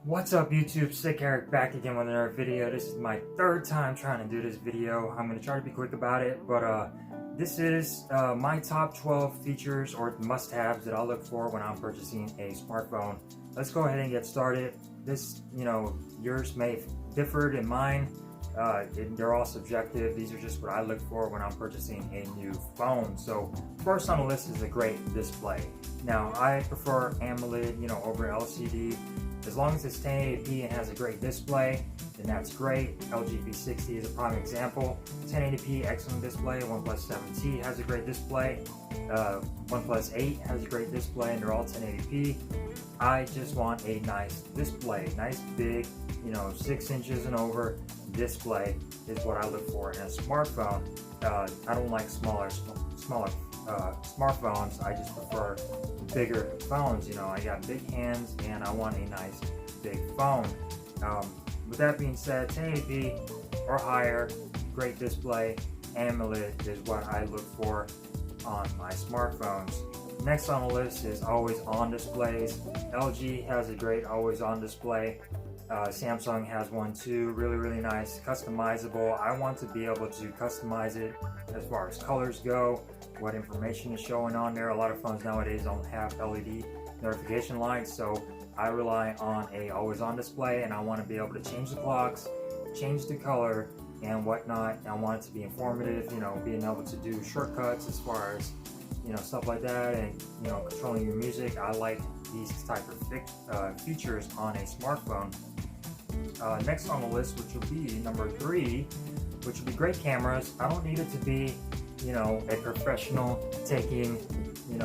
What's up YouTube, Sick Eric back again with another video. This is my third time trying to do this video. I'm going to try to be quick about it, but this is my top 12 features or must-haves that I look for when I'm purchasing a smartphone. Let's go ahead and get started. This, yours may differ than mine. They're all subjective. These are just what I look for when I'm purchasing a new phone. So first on the list is a great display. Now I prefer AMOLED, over LCD. As long as it's 1080p and has a great display, then that's great. LG V60 is a prime example. 1080p, excellent display. OnePlus 7T has a great display. OnePlus 8 has a great display, and they're all 1080p. I just want a nice display, nice big, 6 inches and over display is what I look for in a smartphone. I don't like smaller smartphones. I just prefer bigger phones. I got big hands and I want a nice big phone. With that being said, 1080p or higher, great display, AMOLED is what I look for on my smartphones. Next on the list is always on displays. LG has a great always on display. Samsung has one too, really nice, customizable. I want to be able to customize it as far as colors go, what information is showing on there. A lot of phones nowadays don't have LED notification lights, so I rely on a always on display, and I want to be able to change the clocks, change the color and whatnot. I want it to be informative, being able to do shortcuts as far as stuff like that, and controlling your music. I like these type of features on a smartphone. Next on the list, which will be number 3, which will be great cameras. I don't need it to be a professional taking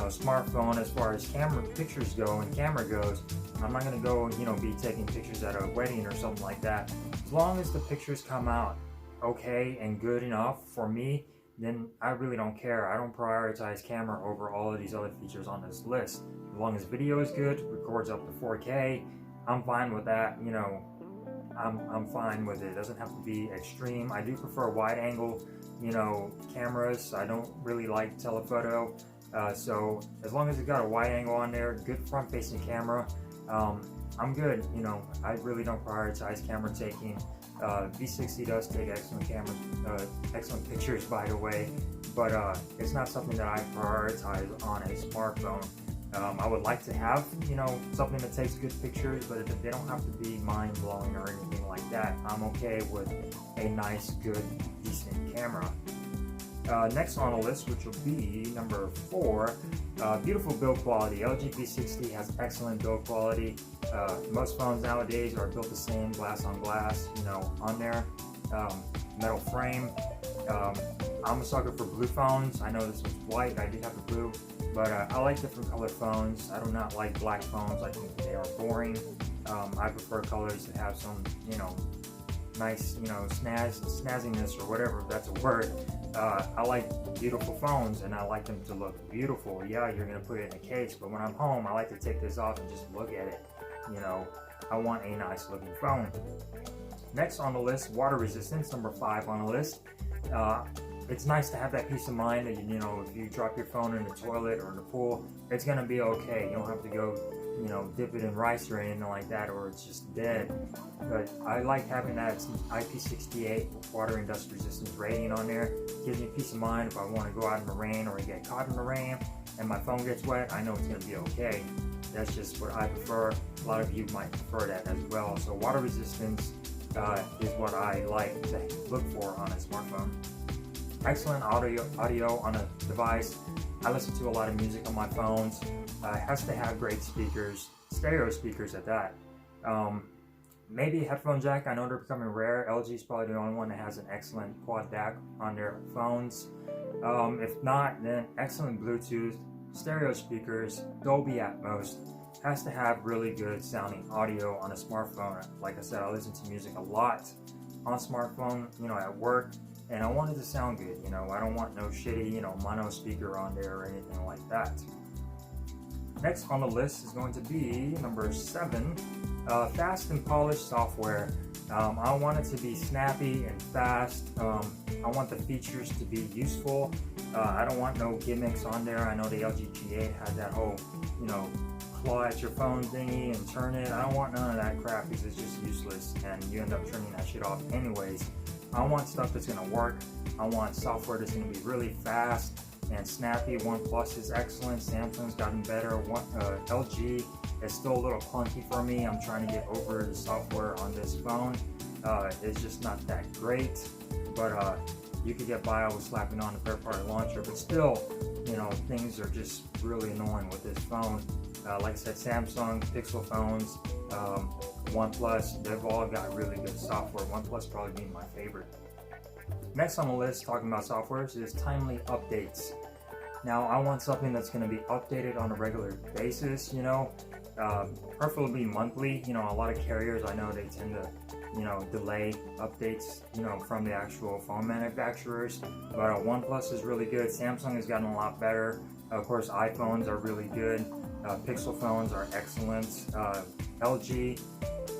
smartphone as far as camera pictures go and camera goes. I'm not going to go be taking pictures at a wedding or something like that. As long as the pictures come out okay and good enough for me, then I really don't care. I don't prioritize camera over all of these other features on this list. As long as video is good, records up to 4K, I'm fine with that. I'm fine with it. It doesn't have to be extreme. I do prefer wide angle, cameras. I don't really like telephoto. So as long as it's got a wide angle on there, good front facing camera, I'm good. I really don't prioritize camera taking. V60 does take excellent pictures, by the way, but it's not something that I prioritize on a smartphone. I would like to have, something that takes good pictures, but they don't have to be mind-blowing or anything like that. I'm okay with a nice, good, decent camera. Next on the list, which will be number 4, beautiful build quality. LG V60 has excellent build quality. Most phones nowadays are built the same, glass on glass, on there, metal frame. I'm a sucker for blue phones. I know this was white, I did have the blue, but I like different colored phones. I do not like black phones. I think they are boring. I prefer colors that have some, nice, snazziness or whatever, if that's a word. I like beautiful phones, and I like them to look beautiful. Yeah, you're going to put it in a case, but when I'm home, I like to take this off and just look at it. I want a nice looking phone. Next on the list, water resistance, number 5 on the list. It's nice to have that peace of mind that, if you drop your phone in the toilet or in the pool, it's going to be okay. You don't have to go, dip it in rice or anything like that, or it's just dead. But I like having that IP68 water and dust resistance rating on there. Gives me peace of mind if I want to go out in the rain or get caught in the rain and my phone gets wet, I know it's going to be okay. That's just what I prefer. A lot of you might prefer that as well. So water resistance is what I like to look for on a smartphone. Excellent audio on a device. I listen to a lot of music on my phones. It has to have great speakers, stereo speakers at that. Maybe a headphone jack. I know they're becoming rare. LG is probably the only one that has an excellent quad DAC on their phones. If not, then excellent Bluetooth, stereo speakers, Dolby Atmos. Has to have really good sounding audio on a smartphone. Like I said, I listen to music a lot on smartphone, at work, and I want it to sound good. I don't want no shitty, mono speaker on there or anything like that. Next on the list is going to be number 7, fast and polished software. I want it to be snappy and fast. I want the features to be useful. I don't want no gimmicks on there. I know the LG G8 had that whole, claw at your phone thingy and turn it. I don't want none of that crap because it's just useless and you end up turning that shit off anyways. I want stuff that's gonna work. I want software that's gonna be really fast and snappy. OnePlus is excellent. Samsung's gotten better. LG is still a little clunky for me. I'm trying to get over the software on this phone. It's just not that great, but you could get by with slapping on a third-party launcher, but still, you know, things are just really annoying with this phone. Like I said, Samsung, Pixel phones, OnePlus, they've all got really good software. OnePlus probably being my favorite. Next on the list, talking about softwares, is timely updates. Now, I want something that's going to be updated on a regular basis, you know, preferably monthly. You know, a lot of carriers, I know they tend to, you know, delay updates, you know, from the actual phone manufacturers, but OnePlus is really good. Samsung has gotten a lot better. Of course, iPhones are really good. Pixel phones are excellent. LG,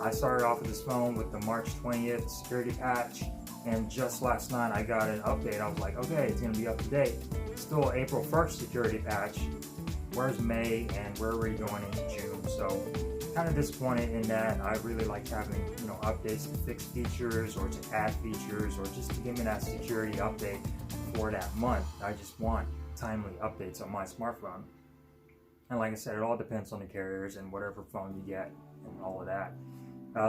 I started off with this phone with the March 20th security patch, and just last night I got an update. I was like, okay, it's gonna be up to date. Still April 1st security patch. Where's May, and we're already going into June? So kind of disappointed in that. I really like having, you know, updates to fix features or to add features or just to give me that security update for that month. I just want timely updates on my smartphone. And like I said, it all depends on the carriers and whatever phone you get and all of that.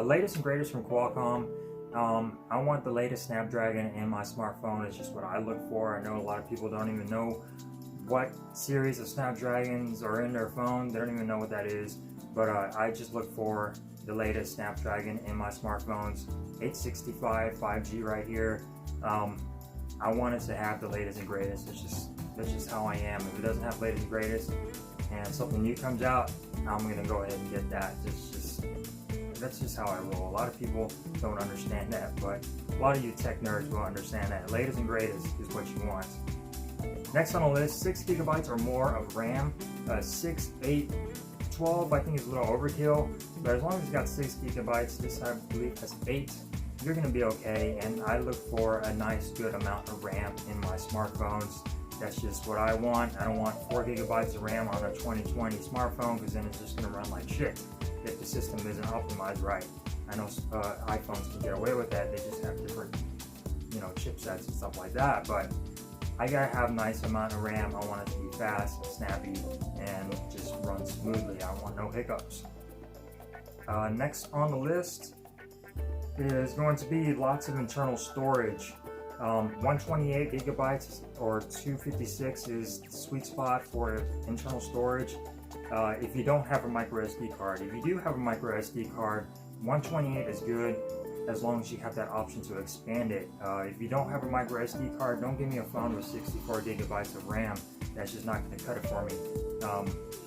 Latest and greatest from Qualcomm. I want the latest Snapdragon in my smartphone. It's just what I look for. I know a lot of people don't even know what series of Snapdragons are in their phone. They don't even know what that is. But I just look for the latest Snapdragon in my smartphones. 865 5G right here. I want it to have the latest and greatest. That's just how I am. If it doesn't have latest and greatest and something new comes out, I'm gonna go ahead and get that. That's just how I roll. A lot of people don't understand that, but a lot of you tech nerds will understand that. Latest and greatest is what you want. Next on the list, 6 gigabytes or more of RAM. 6, 8, 12 I think is a little overkill, but as long as it's got 6 gigabytes, this I believe has 8, you're going to be okay. And I look for a nice good amount of RAM in my smartphones. That's just what I want. I don't want 4 gigabytes of RAM on a 2020 smartphone, because then it's just going to run like shit if the system isn't optimized right. I know iPhones can get away with that. They just have different, you know, chipsets and stuff like that, but I gotta have a nice amount of RAM. I want it to be fast, snappy, and just run smoothly. I want no hiccups. Next on the list is going to be lots of internal storage. 128 gigabytes or 256 is the sweet spot for internal storage. If you don't have a micro SD card. If you do have a micro SD card, 128 is good, as long as you have that option to expand it. If you don't have a micro SD card, don't give me a phone with 64 gigabytes of RAM. That's just not going to cut it for me.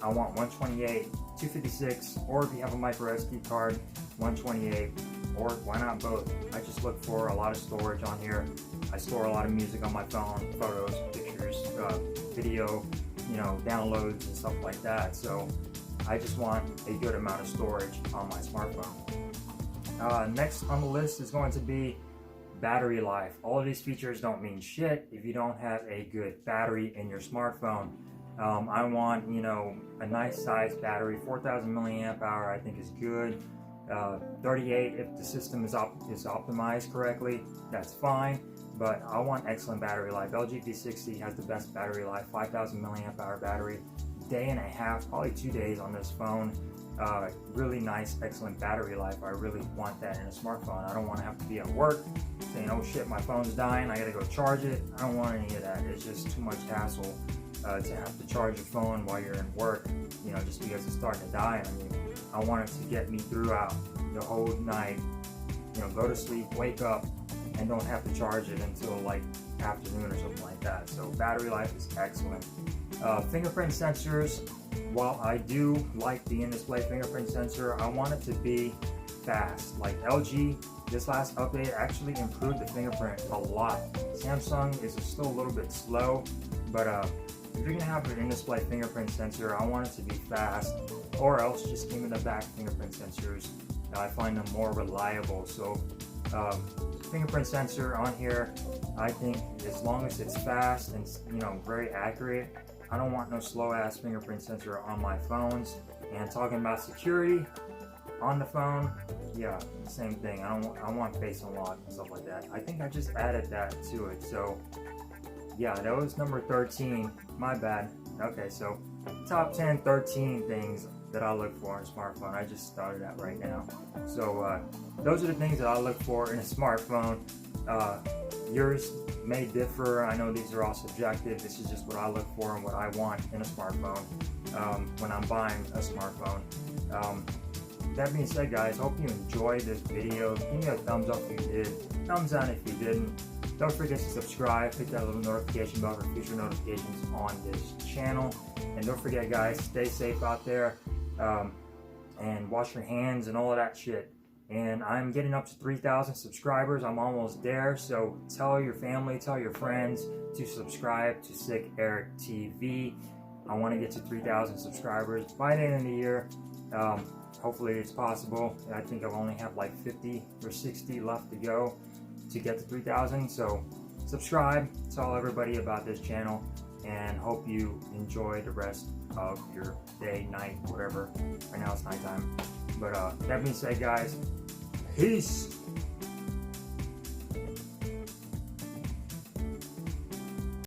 I want 128, 256, or if you have a micro SD card, 128, or why not both? I just look for a lot of storage on here. I store a lot of music on my phone, photos, pictures, video, you know, downloads and stuff like that. So I just want a good amount of storage on my smartphone. Next on the list is going to be battery life. All of these features don't mean shit if you don't have a good battery in your smartphone. I want, you know, a nice size battery. 4,000 milliamp hour I think is good. 38 if the system is optimized correctly, that's fine. But I want excellent battery life. LG V60 has the best battery life. 5,000 milliamp hour battery. Day and a half, probably 2 days on this phone. Really nice, excellent battery life. I really want that in a smartphone. I don't want to have to be at work saying, oh shit, my phone's dying, I gotta go charge it. I don't want any of that. It's just too much hassle to have to charge your phone while you're in work, you know, just because it's starting to die on you. I want it to get me throughout the whole night, you know, go to sleep, wake up, and don't have to charge it until like afternoon or something like that. So battery life is excellent. Fingerprint sensors, while I do like the in-display fingerprint sensor, I want it to be fast. Like LG, this last update actually improved the fingerprint a lot. Samsung is still a little bit slow, but if you're gonna have an in-display fingerprint sensor, I want it to be fast, or else just give me the back fingerprint sensors. I find them more reliable. So fingerprint sensor on here, I think as long as it's fast and, you know, very accurate. I don't want no slow ass fingerprint sensor on my phones. And talking about security on the phone, yeah, same thing. I want face unlock and stuff like that. I think I just added that to it. So yeah, that was number 13. My bad. Okay, so top 10, 13 things that I look for in a smartphone. I just started that right now. So those are the things that I look for in a smartphone. Yours may differ. I know these are all subjective. This is just what I look for and what I want in a smartphone when I'm buying a smartphone. That being said, guys, hope you enjoyed this video. Give me a thumbs up if you did, thumbs down if you didn't. Don't forget to subscribe, hit that little notification bell for future notifications on this channel. And don't forget, guys, stay safe out there and wash your hands and all of that shit. And I'm getting up to 3,000 subscribers. I'm almost there. So tell your family, tell your friends to subscribe to Sick Eric TV. I want to get to 3,000 subscribers by the end of the year. Hopefully it's possible. I think I only have like 50 or 60 left to go to get to 3,000. So subscribe, tell everybody about this channel, and hope you enjoy the rest of your day, night, whatever. Right now it's nighttime. But that being said, guys, peace.